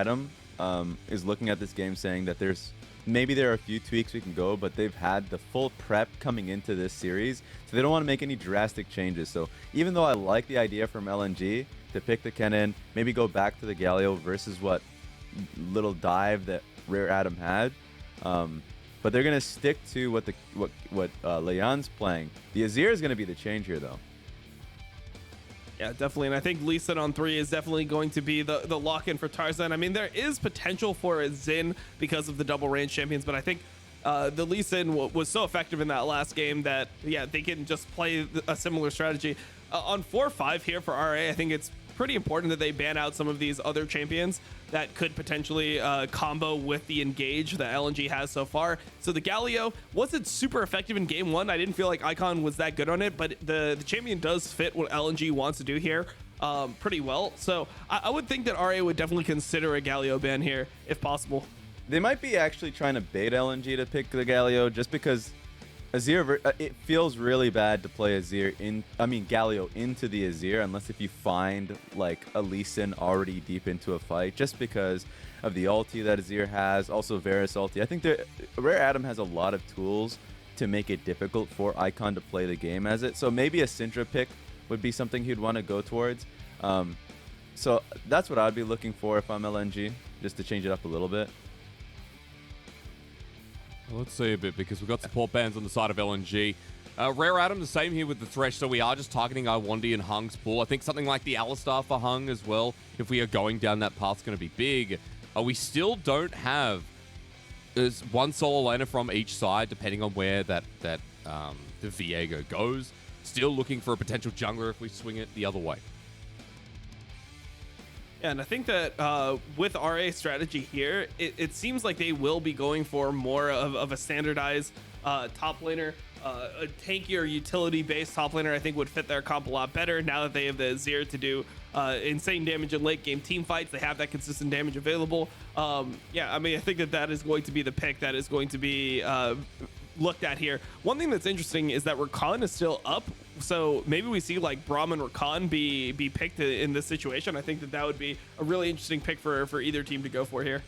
Adam is looking at this game saying that maybe there are a few tweaks we can go, but they've had the full prep coming into this series, so they don't want to make any drastic changes. So even though I like the idea from LNG to pick the Kennen, maybe go back to the Galio versus what little dive that Rare Adam had, but they're gonna stick to what Leyan's playing. The Azir is gonna be the change here, though. Yeah, definitely. And I think Lee Sin on 3 is definitely going to be the lock-in for Tarzan. I mean, there is potential for a Xin because of the double range champions, but I think the Lee Sin was so effective in that last game that, yeah, they can just play a similar strategy. On 4-5 here for RA, I think it's pretty important that they ban out some of these other champions that could potentially combo with the engage that LNG has so far. So the Galio wasn't super effective in game 1. I didn't feel like Icon was that good on it, but the champion does fit what LNG wants to do here pretty well. So I would think that RA would definitely consider a Galio ban here if possible. They might be actually trying to bait LNG to pick the Galio just because Azir, it feels really bad to play Galio into the Azir unless if you find like a Lee Sin already deep into a fight, just because of the ulti that Azir has, also Varus ulti. I think Rare Adam has a lot of tools to make it difficult for Icon to play the game as it. So maybe a Syndra pick would be something he'd want to go towards. So that's what I'd be looking for if I'm LNG, just to change it up a little bit. Well, let's see a bit, because we've got support bans on the side of LNG. Rare Adam, the same here with the Thresh, so we are just targeting our Lwandy and Hung's pool. I think something like the Alistar for Hung as well, if we are going down that path, is going to be big. We still don't have one solo laner from each side, depending on where the Viego goes. Still looking for a potential jungler if we swing it the other way. Yeah, and I think that with RA strategy here, it seems like they will be going for more of a standardized top laner. A tankier utility-based top laner, I think, would fit their comp a lot better now that they have the Azir to do insane damage in late-game team fights. They have that consistent damage available. Yeah, I mean, I think that is going to be the pick that is going to be looked at here. One thing that's interesting is that Rakan is still up, so maybe we see like Braum and Rakan be picked in this situation. I think that would be a really interesting pick for either team to go for here.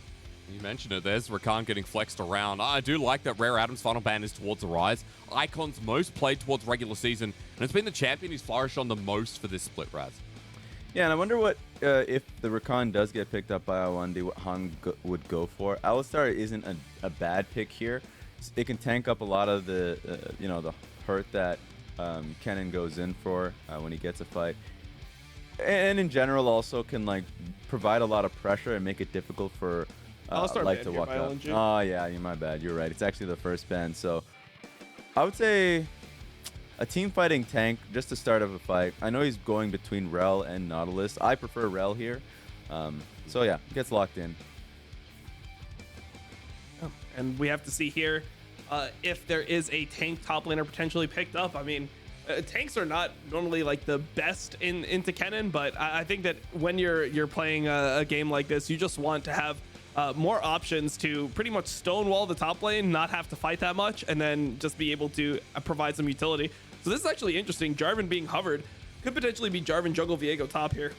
You mentioned it, there's Rakan getting flexed around. I do like that Rare Adam's final ban is towards the Rise. Icon's most played towards regular season, and it's been the champion who's flourished on the most for this split, Raz. Yeah, and I wonder what if the Rakan does get picked up by Lwandy, what Hung would go for. Alistar isn't a bad pick here. It can tank up a lot of the the hurt that Kennen goes in for when he gets a fight, and in general also can like provide a lot of pressure and make it difficult for Light to walk up. Oh yeah, my bad. You're right. It's actually the first ban, so I would say a team fighting tank just to start of a fight. I know he's going between Rell and Nautilus. I prefer Rell here, so yeah, gets locked in. Oh, and we have to see here if there is a tank top laner potentially picked up. I mean, tanks are not normally like the best into Kennen, but I think that when you're playing a game like this, you just want to have more options to pretty much stonewall the top lane, not have to fight that much, and then just be able to provide some utility. So this is actually interesting. Jarvan being hovered could potentially be Jarvan jungle Viego top here.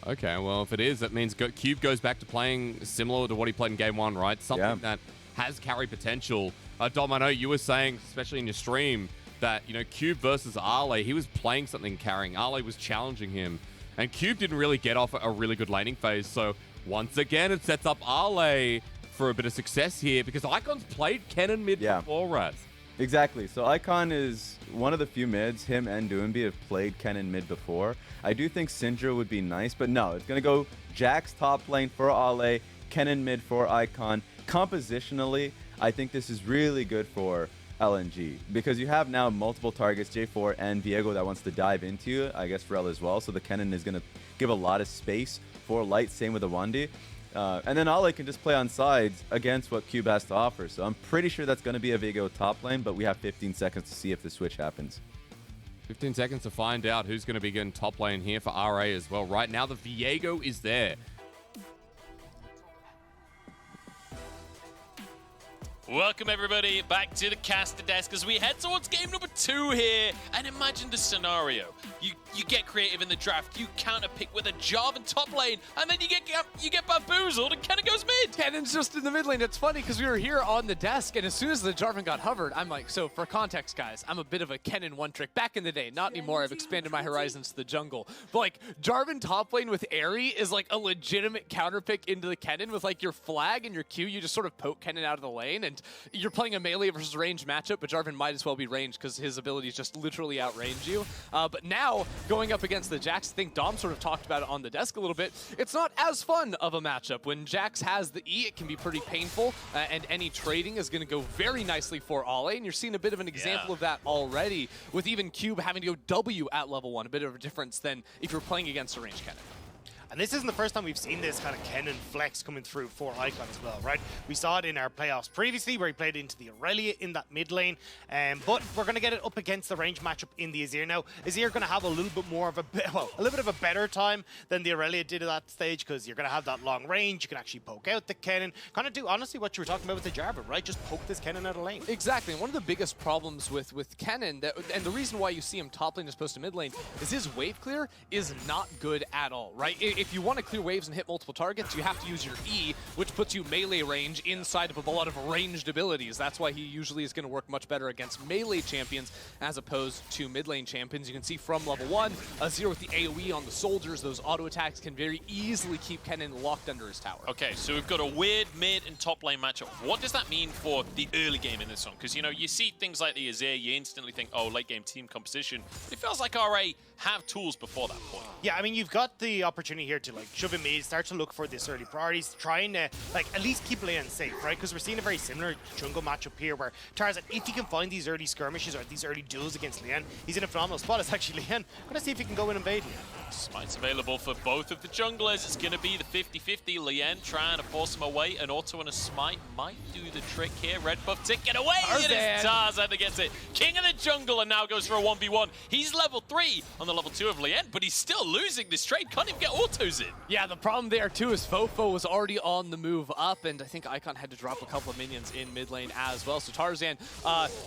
Okay, well, if it is, that means Cube goes back to playing similar to what he played in game 1, right? Something that has carry potential. Dom, I know you were saying, especially in your stream, that, Cube versus Arley, he was playing something carrying. Arley was challenging him, and Cube didn't really get off a really good laning phase. So once again, it sets up Arley for a bit of success here, because Icon's played Kennen mid before, Raz. Exactly. So Icon is one of the few mids, him and Doomby have played Kennen mid before. I do think Syndra would be nice, but no, it's going to go Jax top lane for Ale, Kennen mid for Icon. Compositionally, I think this is really good for LNG, because you have now multiple targets, J4 and Viego, that wants to dive into you, I guess Rell as well, so the Kennen is going to give a lot of space for Light, same with the Lwandy. And then Ale can just play on sides against what Cube has to offer. So I'm pretty sure that's going to be a Viego top lane, but we have 15 seconds to see if the switch happens. 15 seconds to find out who's going to be getting top lane here for RA as well. Right now, the Viego is there. Welcome everybody back to the caster desk as we head towards game number 2 here. And imagine the scenario. You get creative in the draft, you counter pick with a Jarvan top lane, and then you get bamboozled and Kennen goes goes mid. Kennen's just in the mid lane. It's funny because we were here on the desk, and as soon as the Jarvan got hovered, I'm like, so for context, guys, I'm a bit of a Kennen one-trick. Back in the day, not anymore. I've expanded my horizons to the jungle. But like, Jarvan top lane with Aerie is like a legitimate counter pick into the Kennen with like your flag and your Q. You just sort of poke Kennen out of the lane, and you're playing a melee versus range matchup, but Jarvan might as well be ranged because his abilities just literally outrange you. But now, going up against the Jax, I think Dom sort of talked about it on the desk a little bit. It's not as fun of a matchup. When Jax has the E, it can be pretty painful, and any trading is going to go very nicely for Ale, and you're seeing a bit of an example of that already, with even Cube having to go W at level 1, a bit of a difference than if you're playing against a range Kennen. And this isn't the first time we've seen this kind of Kennen flex coming through for Icon as well, right? We saw it in our playoffs previously where he played into the Aurelia in that mid lane, but we're going to get it up against the range matchup in the Azir now. Azir going to have a little bit more of a little bit of a better time than the Aurelia did at that stage because you're going to have that long range. You can actually poke out the Kennen. Kind of do, honestly, what you were talking about with the Jarvan, right? Just poke this Kennen out of lane. Exactly. And one of the biggest problems with Kennen, and the reason why you see him top lane as opposed to mid lane, is his wave clear is not good at all, right? If you want to clear waves and hit multiple targets, you have to use your E, which puts you melee range inside of a lot of ranged abilities. That's why he usually is going to work much better against melee champions as opposed to mid lane champions. You can see from level 1, Azir with the AoE on the soldiers, those auto attacks can very easily keep Kennen locked under his tower. Okay, so we've got a weird mid and top lane matchup. What does that mean for the early game in this one? Because, you know, you see things like the Azir, you instantly think, oh, late game team composition. It feels like RA have tools before that point. Yeah, I mean, you've got the opportunity here to like shove him mid, start to look for this early priorities, trying to like at least keep Leyan safe, right? Because we're seeing a very similar jungle matchup here where Tarzan, if he can find these early skirmishes or these early duels against Leyan, he's in a phenomenal spot. It's actually Leyan. I'm gonna see if he can go in and invade here. Smite's available for both of the junglers. It's going to be the 50-50. Leyan trying to force him away. An auto and a smite might do the trick here. Red buff tick, get away! It is Tarzan that gets it. King of the jungle and now goes for a 1v1. He's level 3 on the level 2 of Leyan, but he's still losing this trade. Can't even get autos in. Yeah, the problem there too is FoFo was already on the move up, and I think Icon had to drop a couple of minions in mid lane as well. So Tarzan,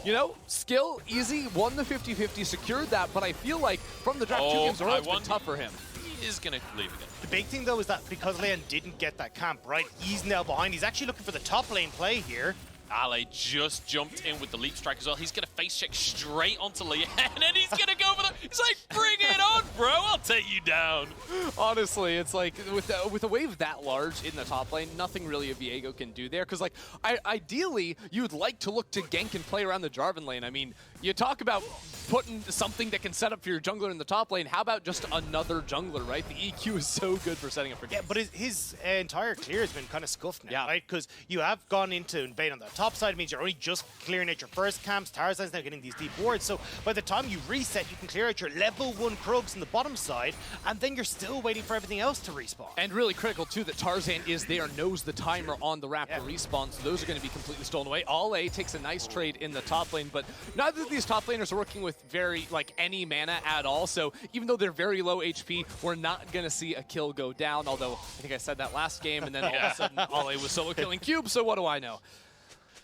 you know, skill, easy, won the 50-50, secured that, but I feel like from the draft 2 games around, it's been tough for him. He is going to leave again. The big thing though is that because Leyan didn't get that camp, right, he's now behind. He's actually looking for the top lane play here. Ale just jumped in with the leap strike as well. He's going to face check straight onto Leyan, and he's going to go for the... He's like, bring it on, bro. I'll take you down. Honestly, it's like, with a wave that large in the top lane, nothing really a Viego can do there. Because, like, ideally, you'd like to look to gank and play around the Jarvan lane. I mean, you talk about putting something that can set up for your jungler in the top lane. How about just another jungler, right? The EQ is so good for setting up for ganks. Yeah, but his entire clear has been kind of scuffed now, right? Because you have gone into invade on the top side. It means you're only just clearing out your first camps. Tarzan's now getting these deep wards. So by the time you reset, you can clear out your level 1 Krugs on the bottom side, and then you're still waiting for everything else to respawn. And really critical, too, that Tarzan is there, knows the timer on the Raptor respawn, so those are going to be completely stolen away. Ale takes a nice trade in the top lane, but neither of these top laners are working with very, like, any mana at all, so even though they're very low HP, we're not going to see a kill go down, although I think I said that last game, and then all of a sudden Ale was solo killing Cube, so what do I know?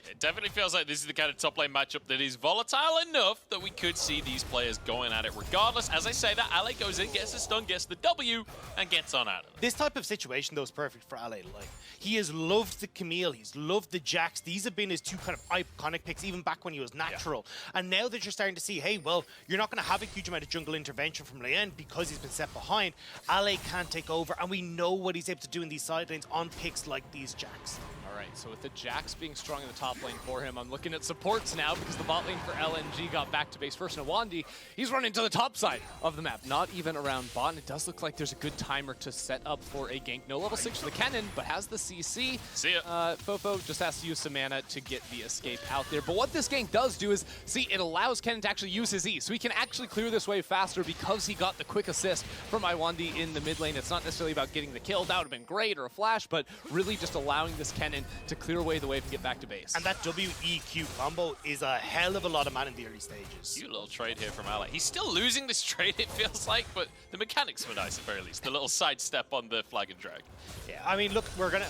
It definitely feels like this is the kind of top lane matchup that is volatile enough that we could see these players going at it regardless. As I say that, Ale goes in, gets the stun, gets the W, and gets on at it. This type of situation, though, is perfect for Ale. Like, he has loved the Camille, he's loved the Jax. These have been his 2 kind of iconic picks, even back when he was natural. Yeah. And now that you're starting to see, hey, well, you're not going to have a huge amount of jungle intervention from Leyan because he's been set behind. Ale can't take over, and we know what he's able to do in these side lanes on picks like these Jax. All right, so with the Jax being strong in the top lane for him, I'm looking at supports now because the bot lane for LNG got back to base first. Lwandy, he's running to the top side of the map, not even around bot. And it does look like there's a good timer to set up for a gank. No level 6 for the Kennen, but has the CC. See ya. FoFo just has to use some mana to get the escape out there. But what this gank does do is, see, it allows Kennen to actually use his E, so he can actually clear this wave faster because he got the quick assist from Lwandy in the mid lane. It's not necessarily about getting the kill. That would have been great, or a flash, but really just allowing this Kennen to clear away the wave and get back to base. And that WEQ combo is a hell of a lot of mana in the early stages. Cute little trade here from Ale. He's still losing this trade, it feels like, but the mechanics were nice at very least. The little sidestep on the flag and drag. Yeah, I mean, look, we're gonna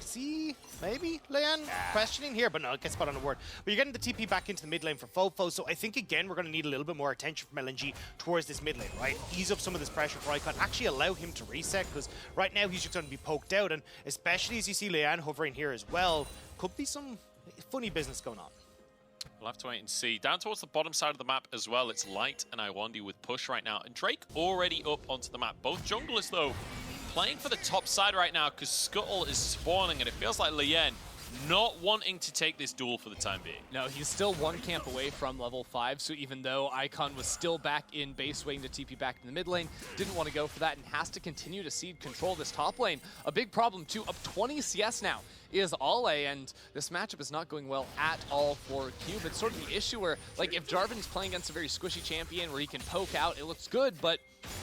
see maybe Leyan questioning here, but no, it gets spot on the word. But you're getting the TP back into the mid lane for FoFo, so I think again we're going to need a little bit more attention from LNG towards this mid lane, right? Ease up some of this pressure for Icon, actually allow him to reset, because right now he's just going to be poked out, and especially as you see Leyan hovering here as well, could be some funny business going on. We'll have to wait and see. Down towards the bottom side of the map as well, it's Light and Lwandy with push right now, and Drake already up onto the map. Both junglers though playing for the top side right now because Scuttle is spawning, and it feels like Leyan not wanting to take this duel for the time being. No, he's still one camp away from level 5, so even though Icon was still back in base waiting to TP back in the mid lane, didn't want to go for that and has to continue to cede control this top lane. A big problem too, up 20 CS now is Ale, and this matchup is not going well at all for Cube. It's sort of the issue where, like, if Jarvan's playing against a very squishy champion where he can poke out, it looks good, but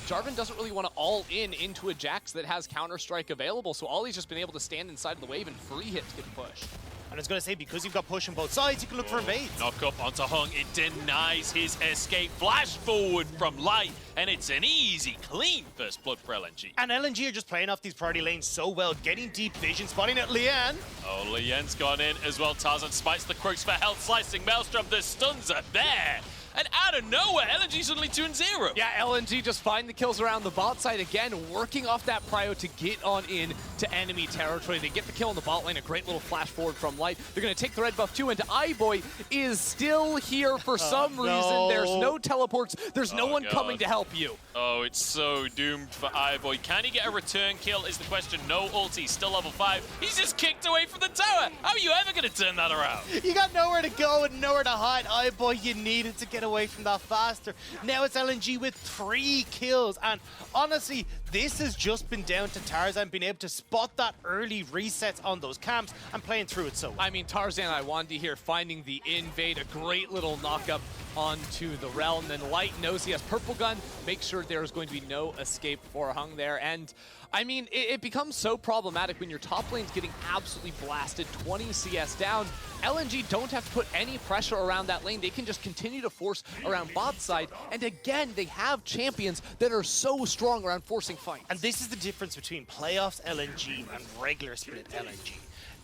Jarvan doesn't really want to all-in into a Jax that has Counter-Strike available, so Ollie's just been able to stand inside of the wave and free hit to get the push. And I was going to say, because you've got push on both sides, you can look for invades. Knock up onto Hung, it denies his escape. Flash forward from Light, and it's an easy, clean first blood for LNG. And LNG are just playing off these priority lanes so well, getting deep vision, spotting at Leyan. Oh, Leyan's gone in as well. Tarzan spites the crooks for health, slicing Maelstrom. The stuns are there. And out of nowhere, LNG suddenly 2-0. Yeah, LNG just find the kills around the bot side again, working off that prio to get on in to enemy territory. They get the kill in the bot lane, a great little flash forward from Light. They're going to take the red buff too, and iBoy is still here for some reason. There's no teleports. There's no one coming to help you. Oh, it's so doomed for iBoy. Can he get a return kill is the question. No ulti, still level 5. He's just kicked away from the tower. How are you ever going to turn that around? You got nowhere to go and nowhere to hide. iBoy, you needed to get away from that faster. Now it's LNG with 3 kills, and honestly, this has just been down to Tarzan being able to spot that early resets on those camps and playing through it so well. I mean, Tarzan Lwandy here finding the invade, a great little knockup onto the Rell, and then Light knows he has purple gun, make sure there's going to be no escape for Hung there. And I mean, it becomes so problematic when your top lane's getting absolutely blasted, 20 CS down. LNG don't have to put any pressure around that lane. They can just continue to force around bot side. And again, they have champions that are so strong around forcing fights. And this is the difference between playoffs LNG and regular split LNG.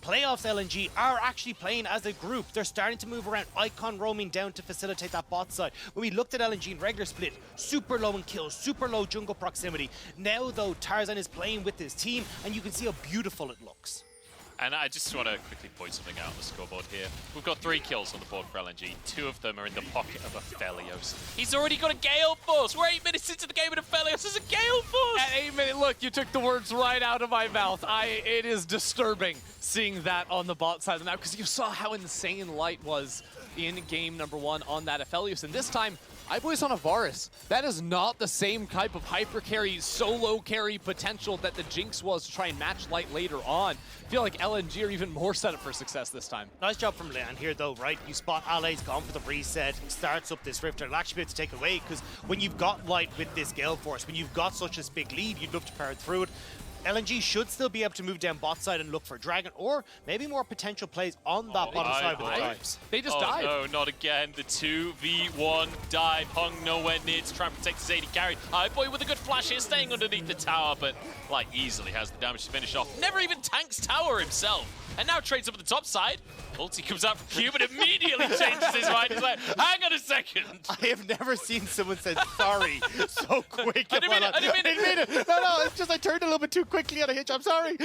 Playoffs LNG are actually playing as a group. They're starting to move around, Icon roaming down to facilitate that bot side. When we looked at LNG in regular split, super low in kills, super low jungle proximity. Now though, Tarzan is playing with his team, and you can see how beautiful it looks. And I just want to quickly point something out on the scoreboard here. We've got 3 kills on the board for LNG. 2 of them are in the pocket of Aphelios. He's already got a Gale Force. We're 8 minutes into the game and Aphelios has a Gale Force. At 8 minutes, look, you took the words right out of my mouth. It is disturbing seeing that on the bot side of the map, because you saw how insane Light was in game number 1 on that Aphelios. And this time, iBoy's on a Varus. That is not the same type of hyper carry, solo carry potential that the Jinx was to try and match Light later on. I feel like LNG are even more set up for success this time. Nice job from Leyan here though, right? You spot Ale's gone for the reset, starts up this rift, and it'll actually be able to take it away, because when you've got Light with this Gale Force, when you've got such a big lead, you'd love to power through it. LNG should still be able to move down bot side and look for Dragon, or maybe more potential plays on that bottom side with the dives. They just died. No, not again. The 2v1 dive. Hung nowhere near to try and protect his AD carry. iBoy with a good flash here, staying underneath the tower, but Light easily has the damage to finish off. Never even tanks tower himself. And now trades up at the top side. Ulti comes out from Cube and immediately changes his mind. He's like, hang on a second. I have never seen someone say sorry so quick. I didn't mean it. No, it's just I turned a little bit too quickly on a hitch. I'm sorry.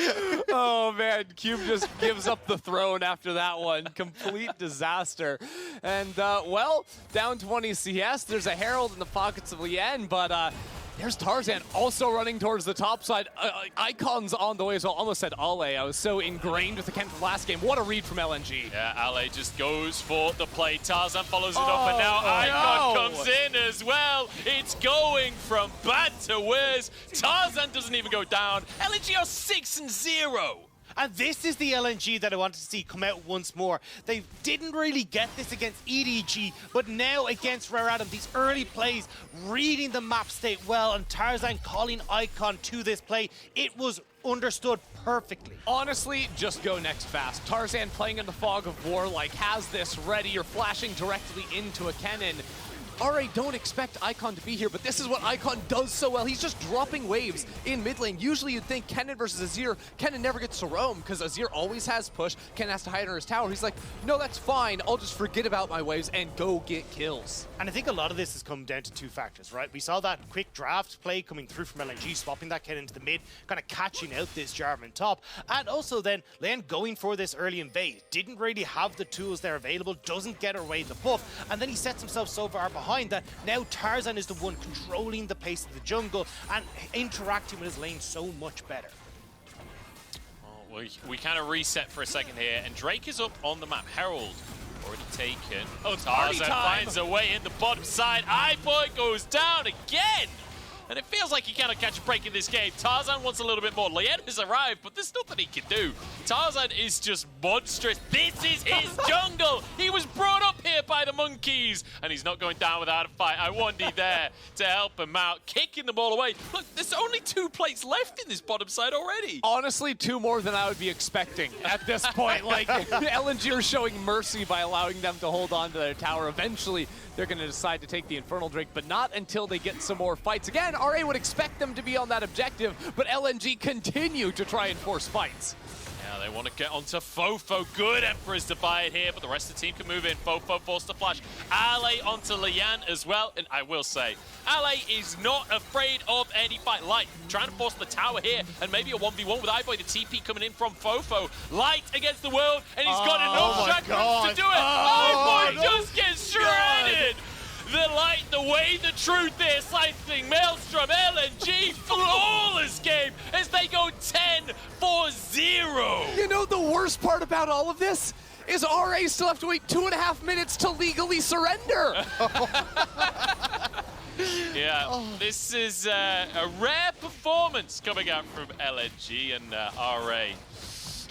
Oh man, Cube just gives up the throne after that one. Complete disaster. And well, down 20 CS. There's a Herald in the pockets of Leyan, but there's Tarzan also running towards the top side. Icon's on the way as well. Almost said Ale. I was so ingrained with the Kennen from last game. What a read from LNG. Yeah, Ale just goes for the play. Tarzan follows it up, and now Icon comes in as well. It's going from bad to worse. Tarzan doesn't even go down. LNG are 6-0. And this is the LNG that I wanted to see come out once more. They didn't really get this against EDG, but now against Rare Adam, these early plays, reading the map state well, and Tarzan calling Icon to this play, it was understood perfectly. Honestly, just go next fast. Tarzan playing in the fog of war, like, has this ready. You're flashing directly into a Kennen. RA don't expect Icon to be here, but this is what Icon does so well. He's just dropping waves in mid lane. Usually you'd think Kennen versus Azir, Kennen never gets to roam because Azir always has push. Kennen has to hide under his tower. He's like, no, that's fine. I'll just forget about my waves and go get kills. And I think a lot of this has come down to two factors, right? We saw that quick draft play coming through from LNG, swapping that Kennen into the mid, kind of catching out this Jarvan top. And also then Leyan going for this early invade. Didn't really have the tools there available, doesn't get away the buff, and then he sets himself so far behind that now Tarzan is the one controlling the pace of the jungle and interacting with his lane so much better. We kind of reset for a second here, and Drake is up on the map. Herald already taken. Oh, Tarzan finds a way in the bottom side. iBoy goes down again. And it feels like he cannot catch a break in this game. Tarzan wants a little bit more. Leyan has arrived, but there's nothing he can do. Tarzan is just monstrous. This is his jungle. He was brought up here by the monkeys, and he's not going down without a fight. Lwandy there to help him out, kicking the ball away. Look, there's only 2 plates left in this bottom side already. Honestly, 2 more than I would be expecting at this point. Like, LNG are showing mercy by allowing them to hold on to their tower. Eventually, they're going to decide to take the Infernal Drake, but not until they get some more fights. Again, RA would expect them to be on that objective, but LNG continue to try and force fights. Yeah, they want to get onto FoFo. Good Emperors to buy it here, but the rest of the team can move in. FoFo forced to flash. Ale onto Leyan as well, and I will say, Ale is not afraid of any fight. Light trying to force the tower here, and maybe a 1v1 with iBoy. The TP coming in from FoFo. Light against the world, and he's got enough shotguns to do it. iBoy just gets shredded. The light, the way, the truth is slicing Maelstrom, LNG, flawless game as they go 10-4-0. You know the worst part about all of this? Is RA still have to wait 2.5 minutes to legally surrender. Yeah, this is a rare performance coming out from LNG and RA.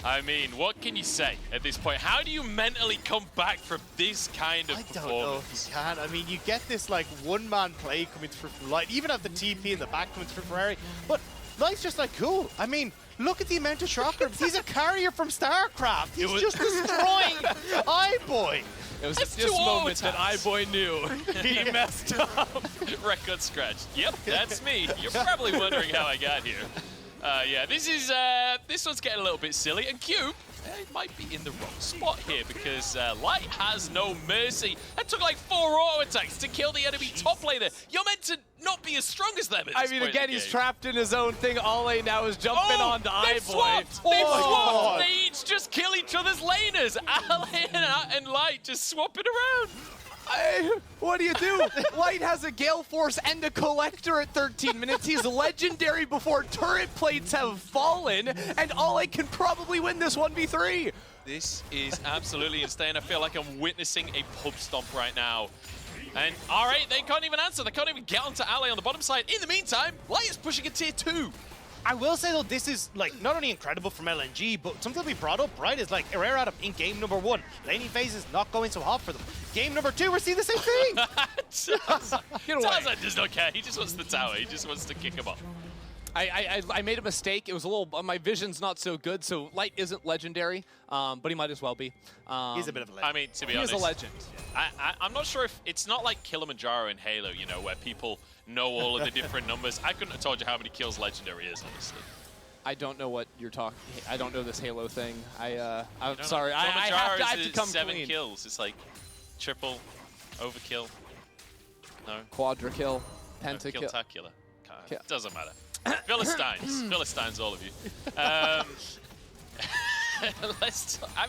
I mean, what can you say at this point? How do you mentally come back from this kind of performance? I don't know if you can. I mean, you get this like one-man play coming through from Light, even have the TP in the back coming through from Harry, but Light's just like, cool. I mean, look at the amount of shock groups. He's a carrier from StarCraft. He's just destroying iBoy. It was at this moment that iBoy knew he messed up. Record scratch. Yep, that's me. You're probably wondering how I got here. Yeah, this one's getting a little bit silly, and Cube might be in the wrong spot here because Light has no mercy. That took like 4 auto attacks to kill the enemy top laner. You're meant to not be as strong as them at this point again, he's trapped in his own thing. Ale now is jumping onto they've iBoy. They've swapped. They each just kill each other's laners. Ale and Light just swapping around. What do you do? Light has a Gale Force and a Collector at 13 minutes. He's legendary before turret plates have fallen, and Ale can probably win this 1v3. This is absolutely insane. I feel like I'm witnessing a pub stomp right now. And all right, they can't even answer. They can't even get onto Ale on the bottom side. In the meantime, Light is pushing a tier 2. I will say though, this is like not only incredible from LNG, but something we brought up, right, is like Herrera in game number 1. Laning phase is not going so hot for them. Game number 2, we're seeing the same thing. Tarzan does not care. He just wants the tower. He just wants to kick him off. I made a mistake. It was a little, my vision's not so good, so Light isn't legendary, but he might as well be. He's a bit of a legend. I mean, to be honest, he's a legend. I'm not sure if it's not like Kilimanjaro in Halo, you know, where people know all of the different numbers. I couldn't have told you how many kills Legendary is, honestly. I don't know what you're talking. I don't know this Halo thing. I'm No, sorry. I have to come 7 clean. kills. It's like triple, overkill, no, Quadra-kill, pentakill. Killtacular. Doesn't matter. Philistines, all of you. I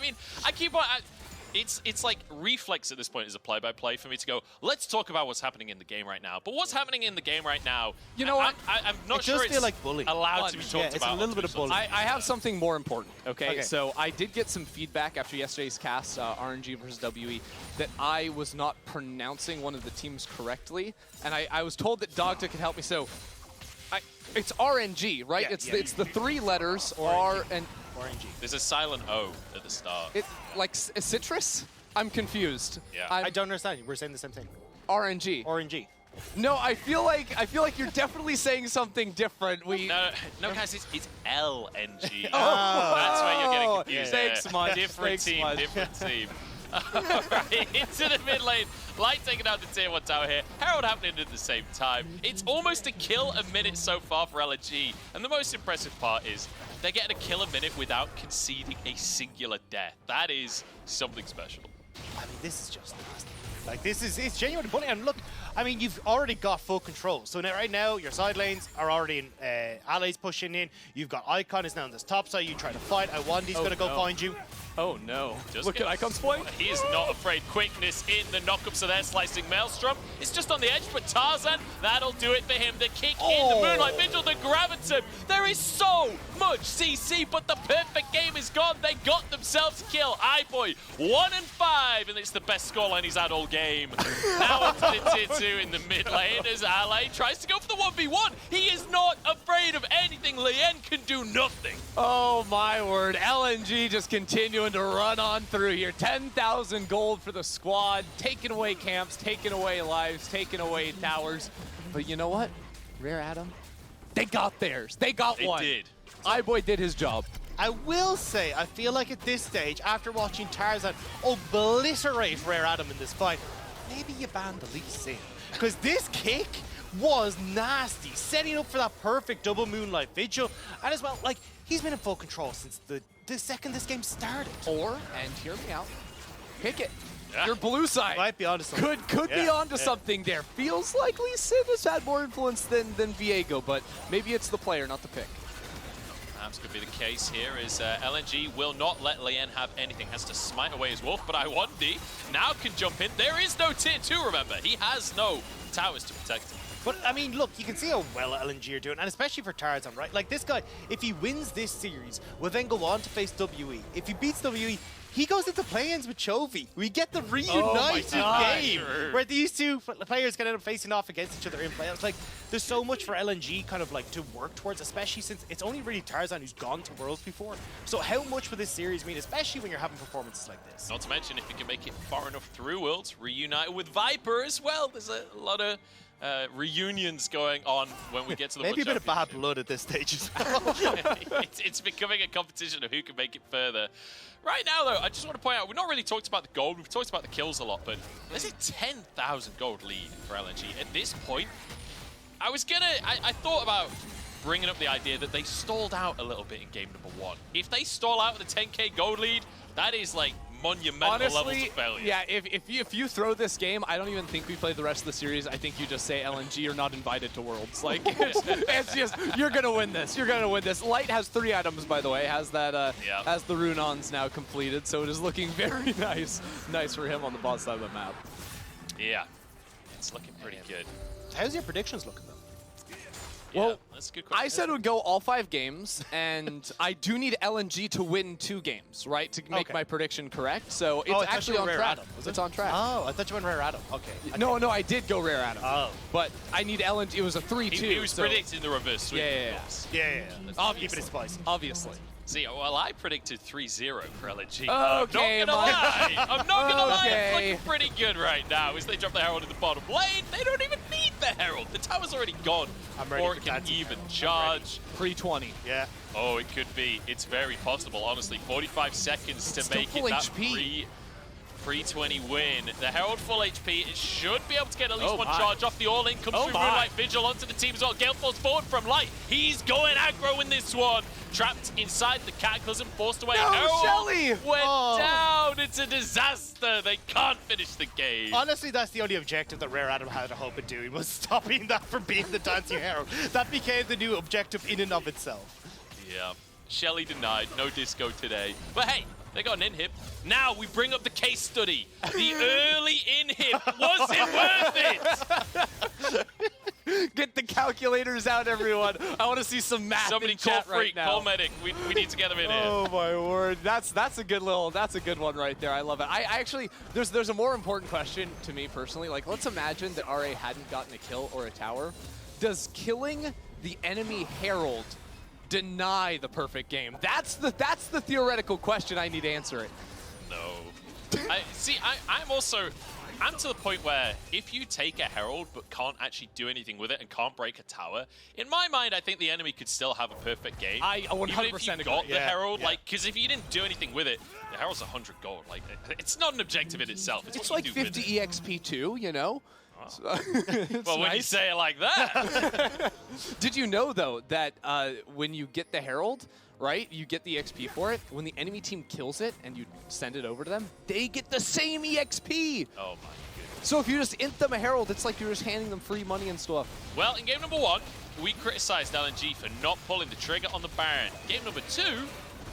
mean, I keep on. It's like reflex at this point is a play-by-play for me to go, let's talk about what's happening in the game right now. But what's happening in the game right now, you know what? I'm not sure it's like bullying. allowed to be talked it's about. a little bit of bullying. I have something more important, okay? So I did get some feedback after yesterday's cast, RNG versus WE, that I was not pronouncing one of the teams correctly. And I was told that Dagda could help me. So it's RNG, right? Yeah, it's the 3 letters, RNG. R and... RNG. There's a silent O at the start. Like a citrus? I'm confused. Yeah. I don't understand. We're saying the same thing. RNG. RNG. No, I feel like you're definitely saying something different. No, guys, it's LNG. Oh. That's where you're getting confused. Thanks, there. Mudge. Different Thanks, team, Mudge. different team. Right, into the mid lane. Light taking out the tier 1 tower here. Herald happening at the same time. It's almost a kill a minute so far for LNG. And the most impressive part is they're getting a kill a minute without conceding a singular death. That is something special. I mean, this is just nasty. Like, it's genuinely funny. And look, I mean, you've already got full control. So now, right now, your side lanes are already in, allies pushing in. You've got Icon is now on this top side. You try to fight. Lwandy's going to go find you. Oh no. Just Look at Icon's point. He is not afraid. Quickness in the knockup, so they're slicing Maelstrom. It's just on the edge, but Tarzan, that'll do it for him. The kick in, the Moonlight Vigil, the Graviton. There is so much CC, but the perfect game is gone. They got themselves a kill. iBoy, 1-5, and it's the best scoreline he's had all game. Now onto the tier 2 in the mid lane as Ally tries to go for the 1v1. He is not afraid of anything. Leyan can do nothing. Oh my word. LNG just continuing to run on through here. 10,000 gold for the squad, taking away camps, taking away lives, taking away towers. But you know what? Rare Adam, they got theirs. They got one. They did. iBoy did his job. I will say, I feel like at this stage, after watching Tarzan obliterate Rare Adam in this fight, maybe you ban the Lee Sin. Because this kick was nasty, setting up for that perfect double Moonlight Vigil. And as well, like, he's been in full control since the second this game started. Or, and hear me out, pick it. Your blue side Might be onto something. could be onto something there. Feels like Lee Sin has had more influence than Viego, but maybe it's the player, not the pick. Perhaps could be the case here is LNG will not let Leyan have anything. Has to smite away his wolf, but Lwandy now can jump in. There is no tier 2, remember. He has no towers to protect him. But, I mean, look, you can see how well LNG are doing, and especially for Tarzan, right? Like, this guy, if he wins this series, will then go on to face WE. If he beats WE, he goes into play-ins with Chovy. We get the reunited game where these two players can end up facing off against each other in playoffs. Like, there's so much for LNG kind of like to work towards, especially since it's only really Tarzan who's gone to Worlds before. So how much will this series mean, especially when you're having performances like this? Not to mention, if you can make it far enough through Worlds, reunited with Viper as well. There's a lot of reunions going on when we get to the Maybe a World bit of bad blood at this stage as well. it's becoming a competition of who can make it further. Right now, though, I just want to point out, we've not really talked about the gold. We've talked about the kills a lot, but there's a 10,000 gold lead for LNG. At this point, I thought about bringing up the idea that they stalled out a little bit in game number 1. If they stall out with a 10k gold lead, that is like monumental Honestly, levels of failure. Yeah, if you throw this game, I don't even think we play the rest of the series. I think you just say LNG are not invited to Worlds. Like, it's just, you're going to win this. You're going to win this. Light has 3 items, by the way. Has that, has the Runons now completed, so it is looking very nice. Nice for him on the bot side of the map. Yeah, it's looking pretty good. How's your predictions looking, though? Well, that's a good question. I said it would go all 5 games, and I do need LNG to win 2 games, right, to make my prediction correct. So it's actually on track. It's on track. Oh, I thought you went Rare Adam. Okay. No, I did go Rare Adam. Oh. But I need LNG. It was a 3-2. He was predicting the reverse sweep. Yeah. Obviously. Keep it spicy. Obviously. See, well, I predicted 3-0 for LNG. Okay, I'm not gonna lie. I'm not gonna lie. It's Okay. looking pretty good right now. As they drop the Herald in the bottom lane, they don't even need the Herald. The tower's already gone. I'm ready Or for it can dancing. even charge. Pre-20. Yeah. Oh, it could be. It's very possible, honestly. 45 seconds to Still make full it that HP. pre-20 win. The Herald full HP, it should be able to get at least one my. charge off. The all-in comes through my. Moonlight Vigil onto the team as well. Gale falls forward from Light. He's going aggro in this one. Trapped inside the Cataclysm, forced away. No, Herald Shelly! went down. It's a disaster. They can't finish the game. Honestly, that's the only objective that Rare Adam had a hope of doing, was stopping that from being the Dancing Herald. That became the new objective in and of itself. Yeah. Shelly denied. No disco today. But hey, they got an inhib. Now we bring up the case study. The early inhib. Was it worth it? Get the calculators out, everyone. I want to see some math Somebody in call chat Freak, right now. call Medic. We need to get them in here. Oh my word, that's a good one right there. I love it. I actually, there's a more important question to me personally. Like, let's imagine that RA hadn't gotten a kill or a tower. Does killing the enemy Herald deny the perfect game? That's the theoretical question I need answering. No. I'm also I'm to the point where if you take a Herald but can't actually do anything with it and can't break a tower, in my mind, I think the enemy could still have a perfect game. I 100% Even if you got agree. the Herald, like, because if you didn't do anything with it, the Herald's 100 gold. Like, it's not an objective in itself. It's It's what like you do with 50 it. EXP too, you know? Well, when you say it like that. Did you know, though, that when you get the Herald, right, you get the XP for it, when the enemy team kills it and you send it over to them, they get the same EXP! Oh, my goodness. So if you just int them a Herald, it's like you're just handing them free money and stuff. Well, in game number 1, we criticized LNG for not pulling the trigger on the Baron. Game number 2,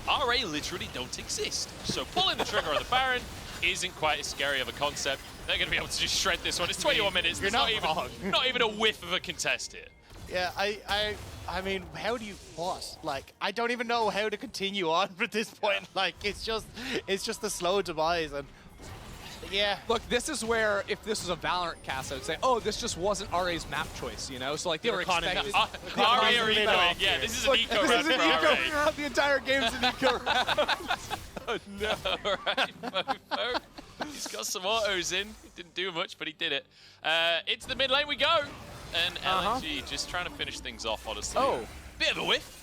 RA literally don't exist. So pulling the trigger on the Baron isn't quite as scary of a concept. They're going to be able to just shred this one. It's 21 minutes. You're There's not wrong. not even a whiff of a contest here. Yeah, I mean, how do you what? Like, I don't even know how to continue on at this point. Like, it's just the slow demise, and yeah. Look, this is where, if this was a Valorant cast, I would say, oh, this just wasn't RA's map choice, you know? So, like, they were expecting... RA are ecoing. Yeah, this is an eco This round is an for eco RA. round. The entire game's an eco round. Oh, no. All right, FoFo. He's got some autos in. He didn't do much, but he did it. Into the mid lane we go. And LNG just trying to finish things off, honestly. Oh. Bit of a whiff.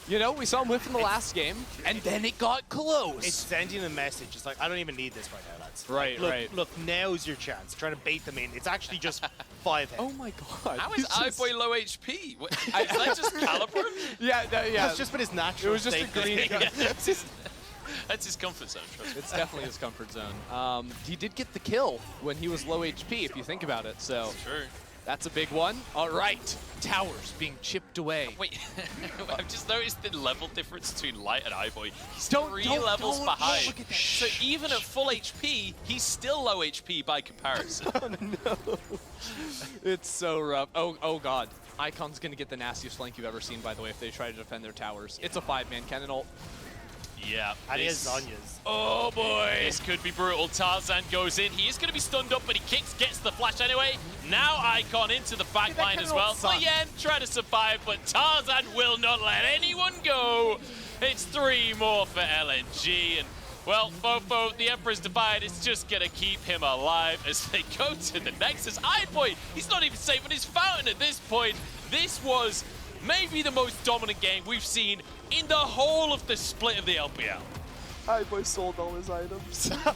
You know, we saw him whiff in the last game, and then it got close. It's sending a message. It's like, I don't even need this right now, lads. Right, look, right. Look, now's your chance. Trying to bait them in. It's actually just 5 health. Oh my god. How is iBoy low HP? What, is that just caliber? Yeah, yeah. That's just been his natural It was just a state. green. Yeah, that's his comfort zone, trust me. It's definitely his comfort zone. He did get the kill when he was low HP, if you think about it, so True. that's a big one. All right, towers being chipped away. Wait, I've just noticed the level difference between Light and iBoy. He's Don't- 3 don't- levels don't behind. look at that. So even at full HP, he's still low HP by comparison. It's so rough. Oh god. Icon's gonna get the nastiest flank you've ever seen, by the way, if they try to defend their towers. It's a 5-man Kennen ult. Yeah. And he has this- Zhonya's. Oh boy, this could be brutal. Tarzan goes in. He is going to be stunned up, but he gets the flash anyway. Now Icon into the back line as well. Leyan trying to survive, but Tarzan will not let anyone go. It's 3 more for LNG, and well, FoFo, the Emperor's Divide is just going to keep him alive as they go to the Nexus. iBoy, he's not even safe on his fountain at this point. This was maybe the most dominant game we've seen in the whole of the split of the LPL. iBoy sold all his items. I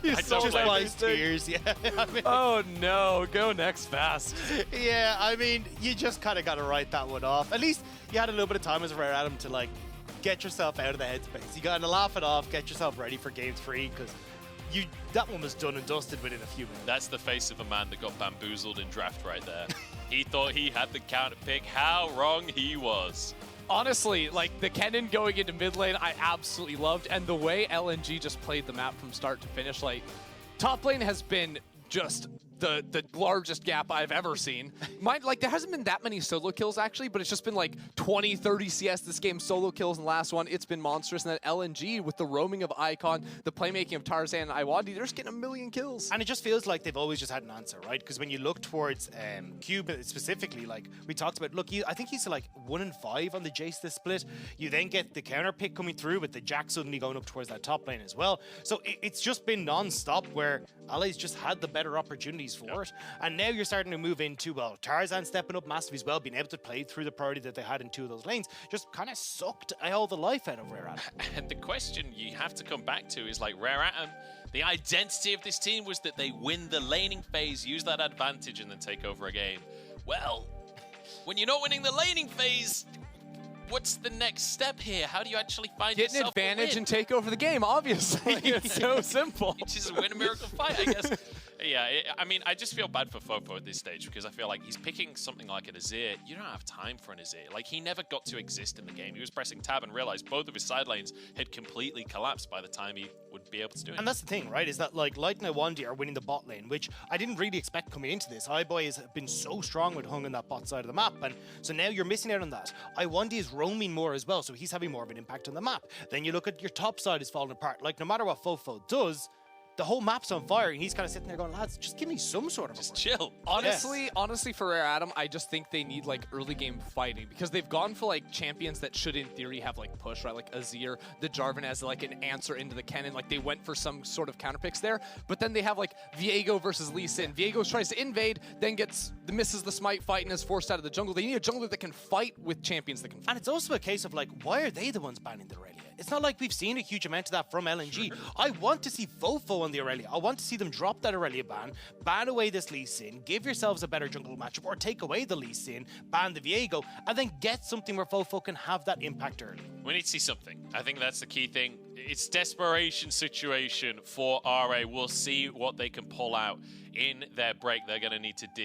don't Just blame like him. tears, yeah. I mean, Oh no, go next fast. yeah, I mean, you just kind of got to write that one off. At least you had a little bit of time as a rare Adam to, like, get yourself out of the headspace. You got to laugh it off, get yourself ready for game 3, because that one was done and dusted within a few minutes. That's the face of a man that got bamboozled in draft right there. He thought he had the counter pick. How wrong he was. Honestly, like, the Kennen going into mid lane, I absolutely loved. And the way LNG just played the map from start to finish, like, top lane has been just the largest gap I've ever seen. Like, there hasn't been that many solo kills, actually, but it's just been, like, 20, 30 CS this game, solo kills in the last one. It's been monstrous. And then LNG, with the roaming of Icon, the playmaking of Tarzan and Lwandy, they're just getting 1 million kills. And it just feels like they've always just had an answer, right? Because when you look towards Cube specifically, like we talked about, look, I think he's like 1 in 5 on the Jace this split. You then get the counter pick coming through with the Jack suddenly going up towards that top lane as well. So it's just been non-stop where Allies just had the better opportunities for it. And now you're starting to move into, well, Tarzan stepping up massively as well, being able to play through the priority that they had in 2 of those lanes, just kind of sucked all the life out of Rare Atom. And the question you have to come back to is, like, Rare Atom, the identity of this team was that they win the laning phase, use that advantage, and then take over a game. Well, when you're not winning the laning phase, what's the next step here? How do you actually find Get an yourself a advantage win? and take over the game, obviously. It's so simple. You just win a miracle fight, I guess. Yeah, I mean, I just feel bad for FoFo at this stage because I feel like he's picking something like an Azir. You don't have time for an Azir. Like, he never got to exist in the game. He was pressing tab and realized both of his side lanes had completely collapsed by the time he would be able to do it. And that's the thing, right? Is that, like, Light and Lwandy are winning the bot lane, which I didn't really expect coming into this. iBoy has been so strong with Hung on that bot side of the map, and so now you're missing out on that. Lwandy is roaming more as well, so he's having more of an impact on the map. Then you look at your top side is falling apart. Like, no matter what FoFo does, the whole map's on fire, and he's kind of sitting there going, lads, just give me some sort of Just chill. Honestly, for Rare Adam, I just think they need like early game fighting because they've gone for like champions that should in theory have like push, right? Like Azir, the Jarvan as like an answer into the Kennen. Like they went for some sort of counter picks there, but then they have like Viego versus Lee Sin. Viego tries to invade, then misses the smite fight and is forced out of the jungle. They need a jungler that can fight with champions that can fight. And it's also a case of like, why are they the ones banning the Aurelia? It's not like we've seen a huge amount of that from LNG. I want to see FoFo on the Aurelia. I want to see them drop that Aurelia ban away this Lee Sin, give yourselves a better jungle matchup, or take away the Lee Sin, ban the Viego, and then get something where FoFo can have that impact early. We need to see something. I think that's the key thing. It's desperation situation for RA. We'll see what they can pull out in their break. They're going to need to dig